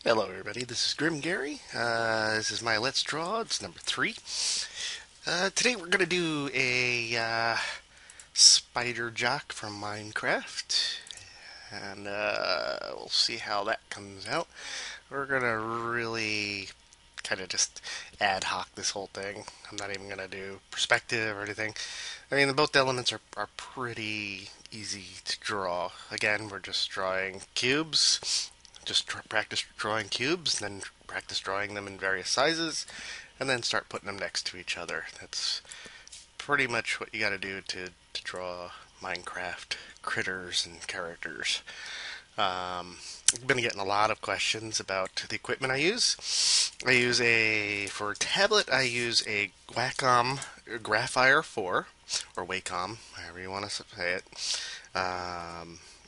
Hello, everybody. This is Grim Gary. This is my Let's Draw. It's number 3. Today we're going to do a spider jock from Minecraft, and we'll see how that comes out. We're going to really kind of just ad hoc this whole thing. I'm not even going to do perspective or anything. I mean, both elements are pretty easy to draw. Again, we're just drawing cubes. Just practice drawing cubes, then practice drawing them in various sizes, and then start putting them next to each other. That's pretty much what you got to do to draw Minecraft critters and characters. I've been getting a lot of questions about the equipment I use. For tablet, I use a Wacom Graphire 4, or Wacom, however you want to say it.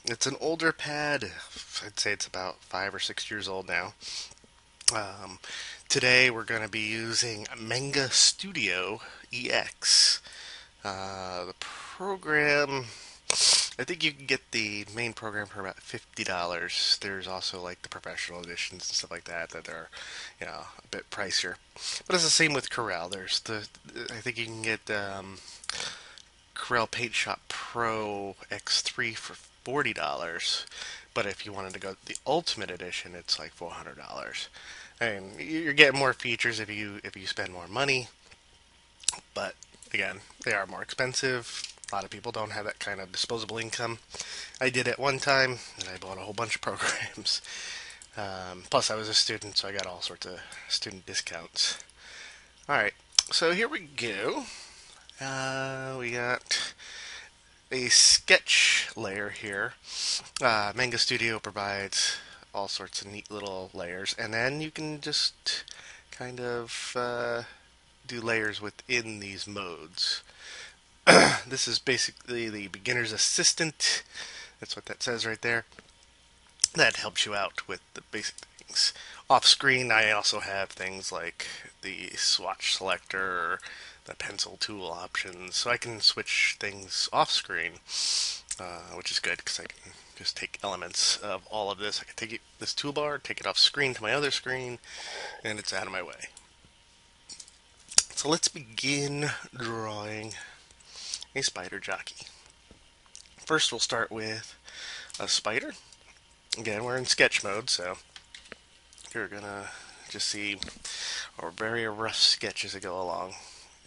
It's an older pad. I'd say it's about 5 or 6 years old now. Um, Today we're going to be using Manga Studio EX. The program, I think you can get the main program for about $50. There's also like the professional editions and stuff like that are, a bit pricier. But it's the same with Corel. I think you can get Corel Paint Shop Pro X3 for $40. But if you wanted to go the Ultimate Edition, it's like $400. And you're getting more features if you spend more money. But again, they are more expensive. A lot of people don't have that kind of disposable income. I did at one time, and I bought a whole bunch of programs. Plus, I was a student, so I got all sorts of student discounts. All right, so here we go. We got a sketch layer here. Manga Studio provides all sorts of neat little layers, and then you can just kind of do layers within these modes. This is basically the beginner's assistant. That's what that says right there. That helps you out with the basic things. Off screen, I also have things like the swatch selector, the pencil tool options, so I can switch things off screen, which is good because I can just take elements of all of this. I can take this toolbar, take it off screen to my other screen, and it's out of my way. So let's begin drawing a spider jockey. First, we'll start with a spider. Again, we're in sketch mode, so you're gonna just see a very rough sketch as I go along.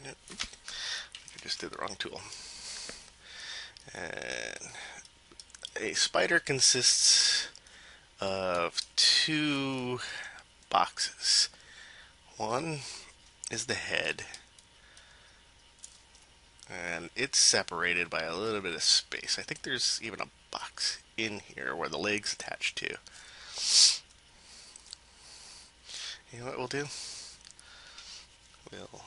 Yep. I just did the wrong tool. And a spider consists of two boxes. One is the head, and it's separated by a little bit of space. I think there's even a box in here where the leg's attached to. You know what we'll do? We'll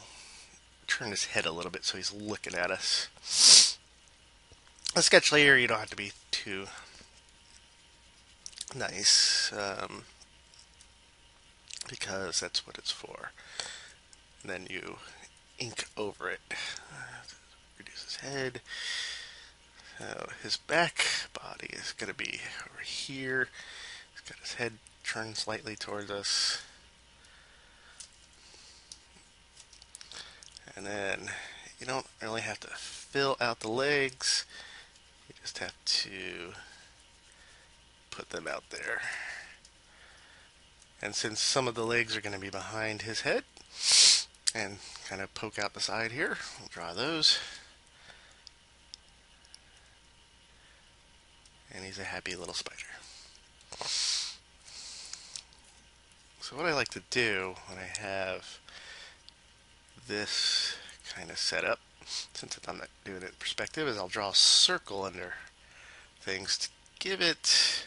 turn his head a little bit so he's looking at us. A sketch layer, you don't have to be too nice, because that's what it's for. And then you ink over it. Reduce his head. So his back body is going to be over here. He's got his head turned slightly towards us. And then you don't really have to fill out the legs. You just have to put them out there. And since some of the legs are going to be behind his head and kind of poke out the side here, we'll draw those. And he's a happy little spider. So what I like to do when I have this kind of set up, since I'm not doing it in perspective, is I'll draw a circle under things to give it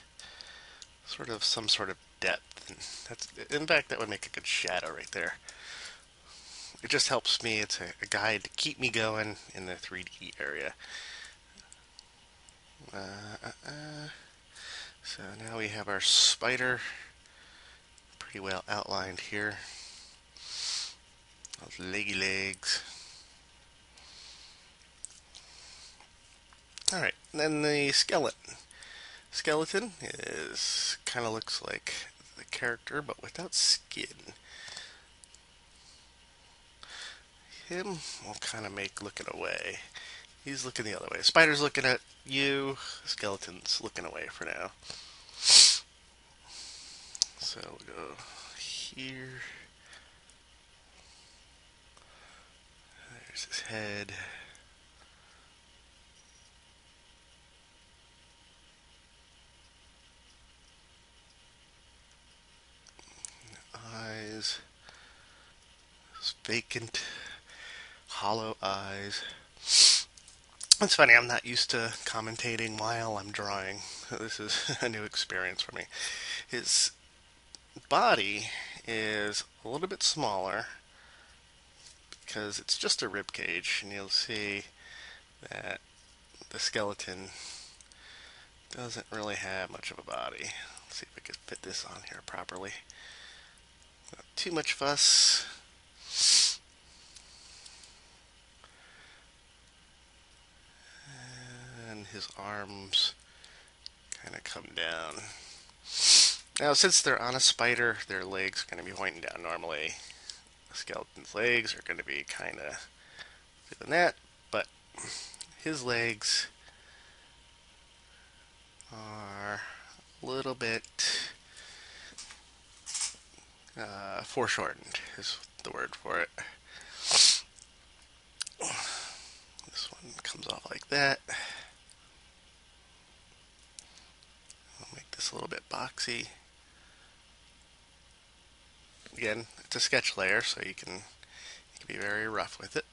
some sort of depth. And in fact, that would make a good shadow right there. It just helps me. It's a guide to keep me going in the 3D area. So now we have our spider pretty well outlined here. Those leggy legs. Alright, then the skeleton. Skeleton is kind of looks like the character, but without skin. Him, we'll kind of make looking away. He's looking the other way. Spider's looking at you. Skeleton's looking away for now. So we'll go here. There's his head. Eyes. Those vacant, hollow eyes. It's funny, I'm not used to commentating while I'm drawing. This is a new experience for me. His body is a little bit smaller because it's just a rib cage, and you'll see that the skeleton doesn't really have much of a body. Let's see if I can fit this on here properly. Not too much fuss. And his arms kind of come down. Now, since they're on a spider, their legs are going to be pointing down normally. The skeleton's legs are going to be kind of doing that, but his legs are a little bit foreshortened, is the word for it. This one comes off like that. I'll make this a little bit boxy. Again, it's a sketch layer, so you can be very rough with it.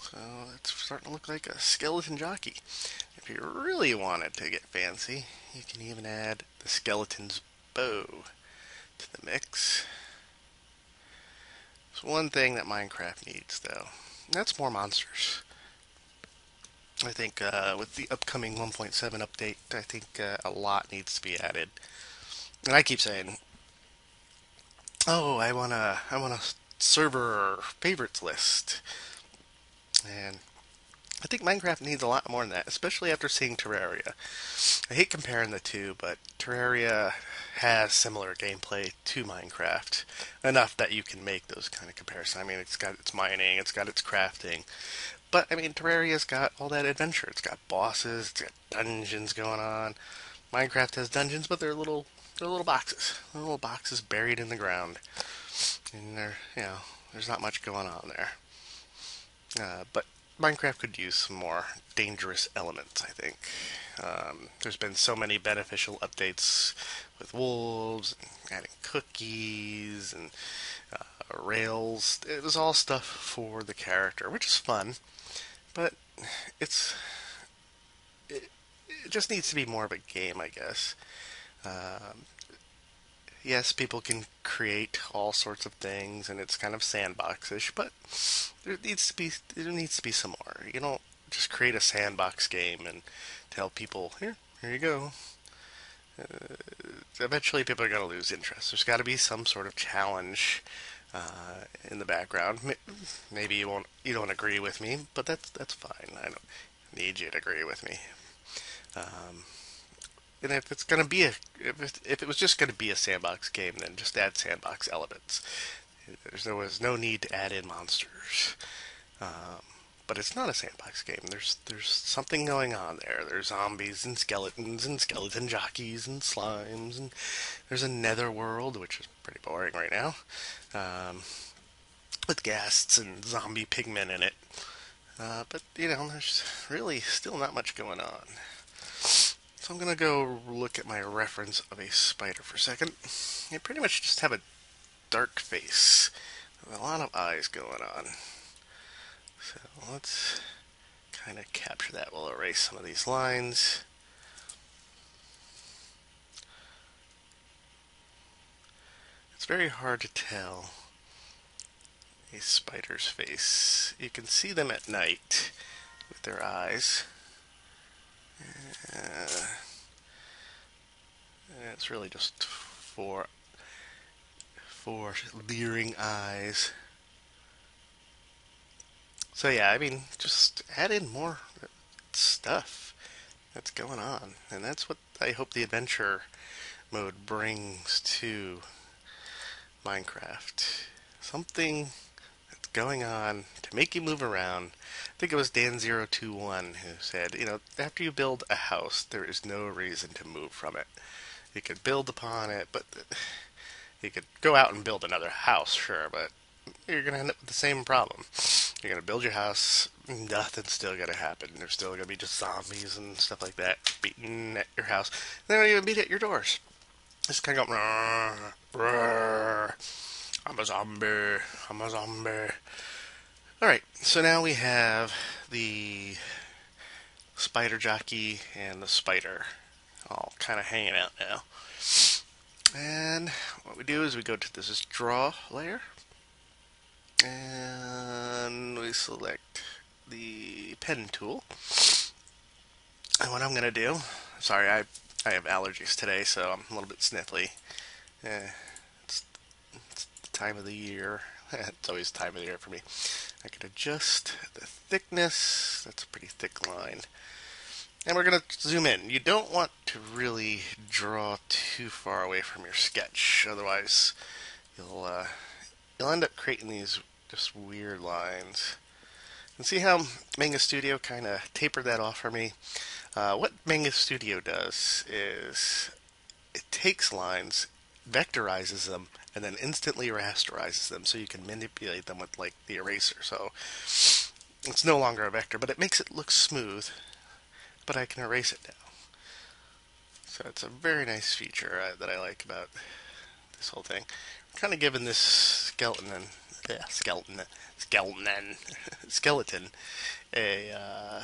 So it's starting to look like a skeleton jockey. If you really wanted to get fancy, you can even add the skeleton's bow to the mix. There's one thing that Minecraft needs, though. That's more monsters. I think with the upcoming 1.7 update, I think a lot needs to be added. And I keep saying, "Oh, I want a server favorites list," and I think Minecraft needs a lot more than that, especially after seeing Terraria. I hate comparing the two, but Terraria has similar gameplay to Minecraft enough that you can make those kind of comparisons. I mean, it's got its mining, it's got its crafting, but I mean, Terraria's got all that adventure. It's got bosses, it's got dungeons going on. Minecraft has dungeons, but they're little boxes. They're little boxes buried in the ground, and there's not much going on there. But Minecraft could use some more dangerous elements, I think. There's been so many beneficial updates with wolves, and adding cookies, and rails. It was all stuff for the character, which is fun, but it's it, it just needs to be more of a game, I guess. Um, yes, people can create all sorts of things, and it's kind of sandboxish, but there needs to be some more. You don't just create a sandbox game and tell people here you go. Eventually, people are going to lose interest. There's got to be some sort of challenge in the background. Maybe you don't agree with me, but that's fine. I don't need you to agree with me. Um, and if it's gonna be if it was just gonna be a sandbox game, then just add sandbox elements. Was no need to add in monsters. Um, but it's not a sandbox game. There's something going on there. There's zombies and skeleton jockeys and slimes, and there's a nether world, which is pretty boring right now, with ghasts and zombie pigmen in it. But there's really still not much going on. So I'm gonna go look at my reference of a spider for a second. You pretty much just have a dark face with a lot of eyes going on. So let's kind of capture that. We'll erase some of these lines. It's very hard to tell a spider's face. You can see them at night with their eyes. Uh, it's really just for leering eyes. So yeah, I mean, just add in more stuff that's going on. And that's what I hope the adventure mode brings to Minecraft. Something that's going on to make you move around. I think it was Dan021 who said, after you build a house, there is no reason to move from it. You could build upon it, but you could go out and build another house, sure, but you're going to end up with the same problem. You're going to build your house, nothing's still going to happen. There's still going to be just zombies and stuff like that beating at your house. They don't even beat at your doors. Just kind of go, "Rrr, rrr, I'm a zombie, I'm a zombie." Alright, so now we have the spider jockey and the spider all kind of hanging out now. And what we do is we go to this draw layer, and we select the pen tool. And what I'm going to do, sorry, I have allergies today, so I'm a little bit sniffly. It's the time of the year. It's always the time of the year for me. I can adjust the thickness. That's a pretty thick line. And we're going to zoom in. You don't want to really draw too far away from your sketch, otherwise you'll end up creating these just weird lines. And see how Manga Studio kind of tapered that off for me? What Manga Studio does is it takes lines, vectorizes them, and then instantly rasterizes them so you can manipulate them with like the eraser. So it's no longer a vector, but it makes it look smooth, but I can erase it now. So it's a very nice feature that I like about this whole thing. I'm kind of giving this skeleton a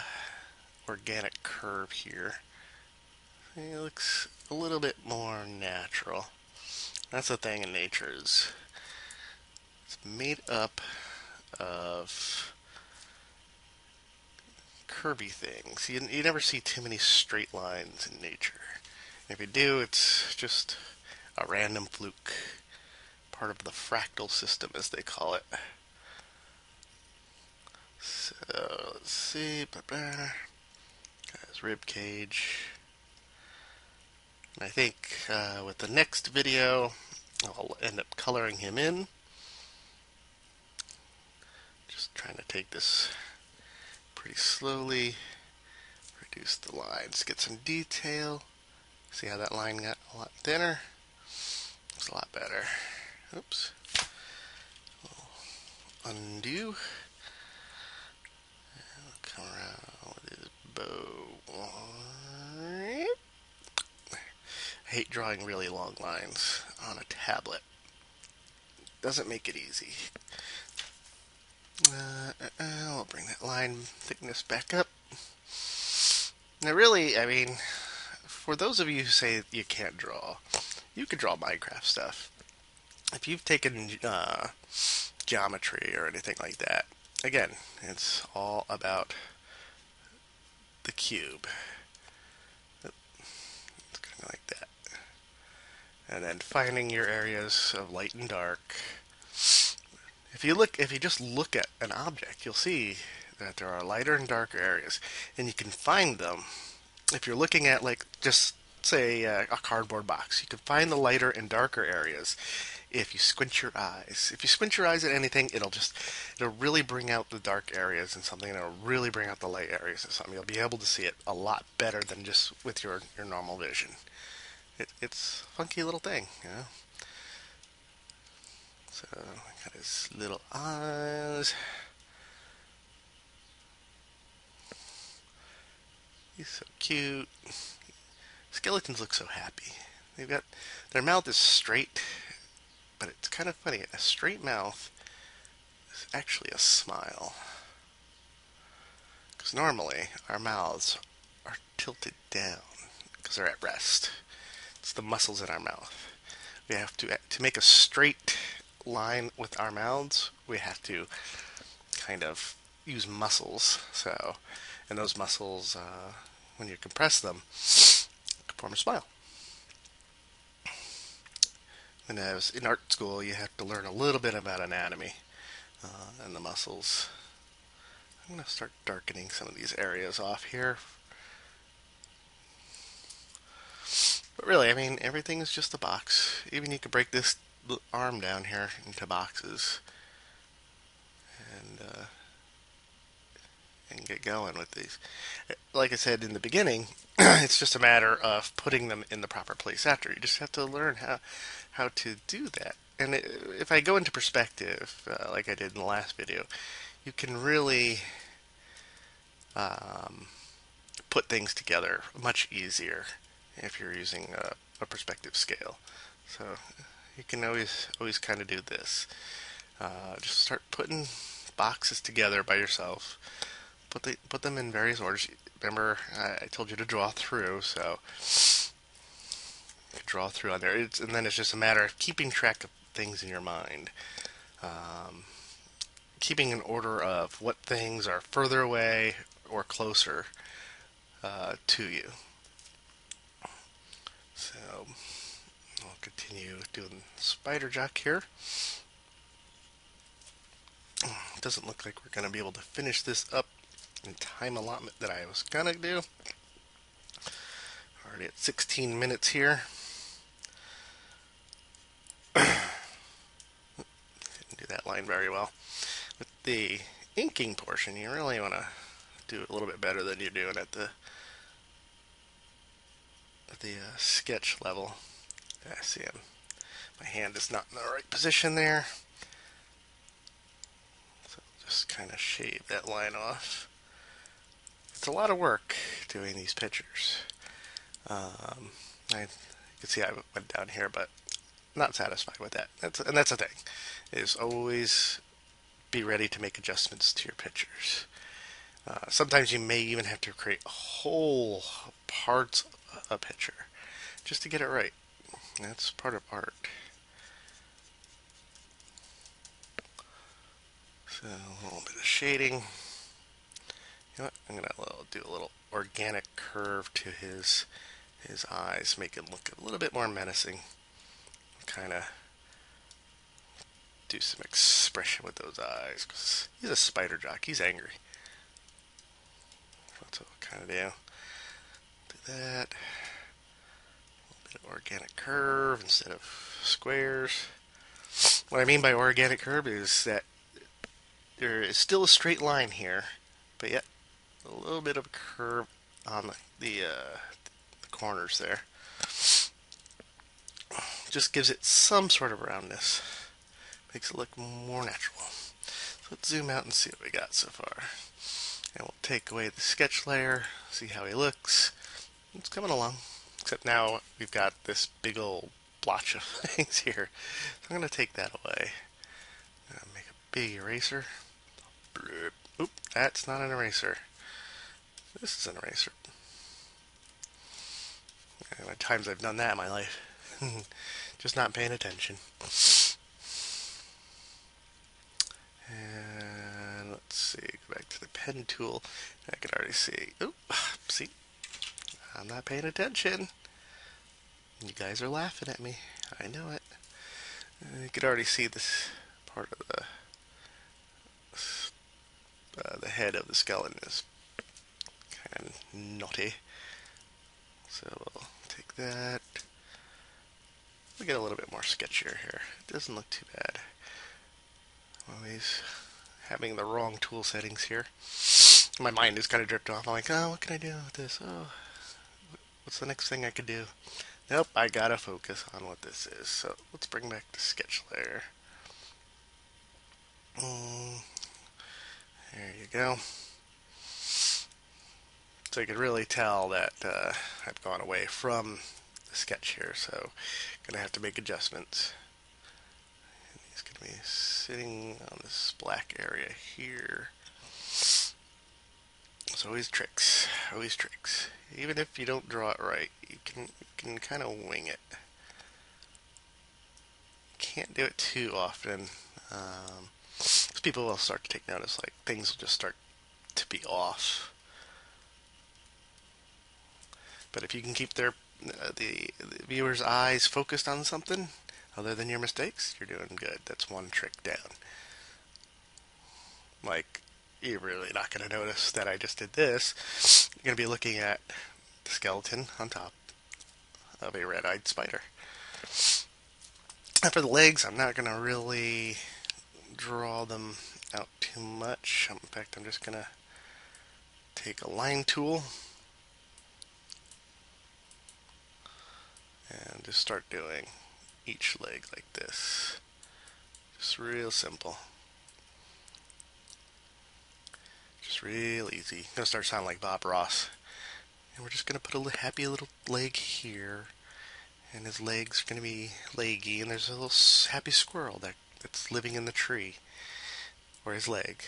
organic curve here. It looks a little bit more natural. That's the thing in nature, is it's made up of curvy things. You never see too many straight lines in nature. If you do, it's just a random fluke. Part of the fractal system, as they call it. So, let's see. Got his rib cage. And I think with the next video, I'll end up coloring him in. Just trying to take this pretty slowly. Reduce the lines. Get some detail. See how that line got a lot thinner? Looks a lot better. Oops. Undo. I'll come around with his bow. I hate drawing really long lines on a tablet. Doesn't make it easy. I'll bring that line thickness back up. Now really, I mean, for those of you who say you can't draw, you can draw Minecraft stuff. If you've taken geometry or anything like that, again, it's all about the cube. It's kind of like that. And then finding your areas of light and dark. If you just look at an object, you'll see that there are lighter and darker areas, and you can find them. If you're looking at, like, just say a cardboard box, you can find the lighter and darker areas if you squint your eyes. If you squint your eyes at anything, it'll really bring out the dark areas in something, and it'll really bring out the light areas in something. You'll be able to see it a lot better than just with your normal vision. It's a funky little thing, you know. So, got his little eyes. He's so cute. Skeletons look so happy. Their mouth is straight, but it's kind of funny. A straight mouth is actually a smile. Because normally our mouths are tilted down because they're at rest. It's the muscles in our mouth. We have to make a straight line with our mouths, we have to kind of use muscles. And those muscles, when you compress them, form a smile. When I was in art school, you have to learn a little bit about anatomy and the muscles. I'm going to start darkening some of these areas off here. But really, I mean, everything is just a box. Even you could break this arm down here into boxes and get going with these. Like I said in the beginning, it's just a matter of putting them in the proper place after. You just have to learn how to do that. And if I go into perspective, like I did in the last video, you can really um, put things together much easier if you're using a perspective scale. So you can always kind of do this. Just start putting boxes together by yourself. Put them in various orders. Remember, I told you to draw through, so you can draw through on there. And then it's just a matter of keeping track of things in your mind. Um, Keeping an order of what things are further away or closer to you. So I'll continue doing Spider Jock here. It doesn't look like we're going to be able to finish this up in time allotment that I was going to do. Already at 16 minutes here. Didn't do that line very well. With the inking portion, you really want to do it a little bit better than you're doing at the sketch level. I see him. My hand is not in the right position there. So just kind of shave that line off. It's a lot of work doing these pictures. You can see I went down here, but not satisfied with that. That's the thing, is always be ready to make adjustments to your pictures. Sometimes you may even have to create whole parts of a picture just to get it right. That's part of art. So a little bit of shading. You know what? I'm gonna do a little organic curve to his eyes, make it look a little bit more menacing. Kind of do some expression with those eyes, because he's a spider jock. He's angry. That's what we'll kind of do. Do that. A little bit of organic curve instead of squares. What I mean by organic curve is that there is still a straight line here, but yet a little bit of a curve on the corners there. Just gives it some sort of roundness. Makes it look more natural. So let's zoom out and see what we got so far. And we'll take away the sketch layer, see how he looks. It's coming along. Except now we've got this big old blotch of things here. So I'm going to take that away. Make a big eraser. Oop, that's not an eraser. This is an eraser. How many times I've done that in my life. Just not paying attention. And let's see, go back to the pen tool. I can already see. Oop, see, I'm not paying attention. You guys are laughing at me. I know it. You can already see this part of the head of the skeleton is kind of knotty. So we'll take that. We get a little bit more sketchier here. It doesn't look too bad. Always having the wrong tool settings here. My mind is kind of dripped off. I'm like, oh, what can I do with this? Oh, what's the next thing I could do? Nope, I gotta focus on what this is. So let's bring back the sketch layer. There you go. So you can really tell that I've gone away from the sketch here, so I'm gonna have to make adjustments. And he's gonna be sitting on this black area here. So always tricks, always tricks. Even if you don't draw it right, you can kind of wing it. Can't do it too often. People will start to take notice, like things will just start to be off. But if you can keep the viewer's eyes focused on something other than your mistakes, you're doing good. That's one trick down. Like you're really not going to notice that I just did this. You're going to be looking at the skeleton on top of a red-eyed spider. And for the legs, I'm not going to really draw them out too much. In fact, I'm just going to take a line tool and just start doing each leg like this. Just real simple. Just real easy. Gonna start sounding like Bob Ross. And we're just gonna put a happy little leg here, and his legs are gonna be leggy, and there's a little happy squirrel that's living in the tree, or his leg.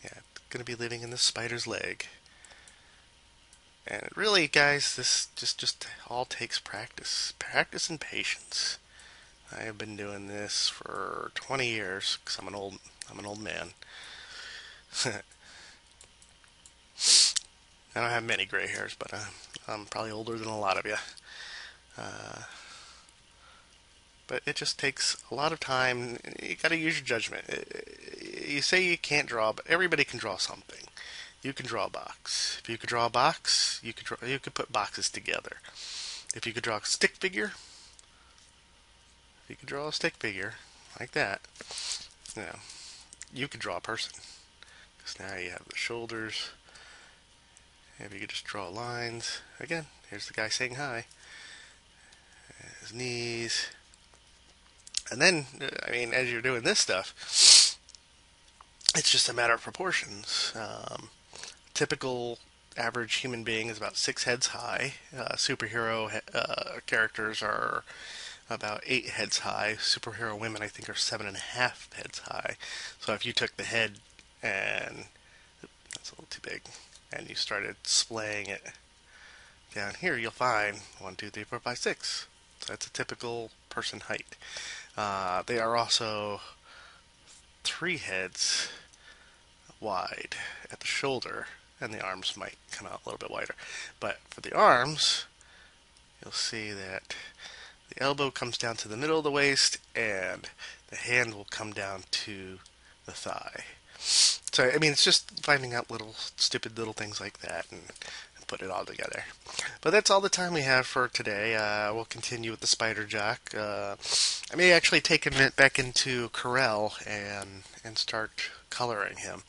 Yeah, it's gonna be living in the spider's leg. And really, guys, this just all takes practice and patience. I have been doing this for 20 years because I'm an old man. I don't have many gray hairs, but I'm probably older than a lot of you. Uh, but it just takes a lot of time. You got to use your judgment. You say you can't draw, but everybody can draw something. You can draw a box. If you could draw a box, you could put boxes together. If you could draw a stick figure, if you could draw a stick figure like that, you know, you could draw a person. Because now you have the shoulders. If you could just draw lines. Again, here's the guy saying hi. His knees. And then, I mean, as you're doing this stuff, it's just a matter of proportions. Typical average human being is about 6 heads high. Superhero characters are about 8 heads high. Superhero women, I think, are 7.5 heads high. So if you took the head and that's a little too big, and you started splaying it down here, you'll find 1, 2, 3, 4, 5, 6. So that's a typical person height. They are also 3 heads wide at the shoulder, and the arms might come out a little bit wider. But for the arms, you'll see that the elbow comes down to the middle of the waist, and the hand will come down to the thigh. So, I mean, it's just finding out little stupid little things like that and put it all together. But that's all the time we have for today. We'll continue with the Spider Jock. I may actually take him back into Corel and start coloring him.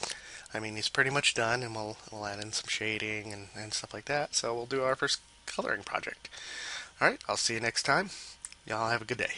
I mean, he's pretty much done, and we'll add in some shading and stuff like that. So we'll do our first coloring project. All right, I'll see you next time. Y'all have a good day.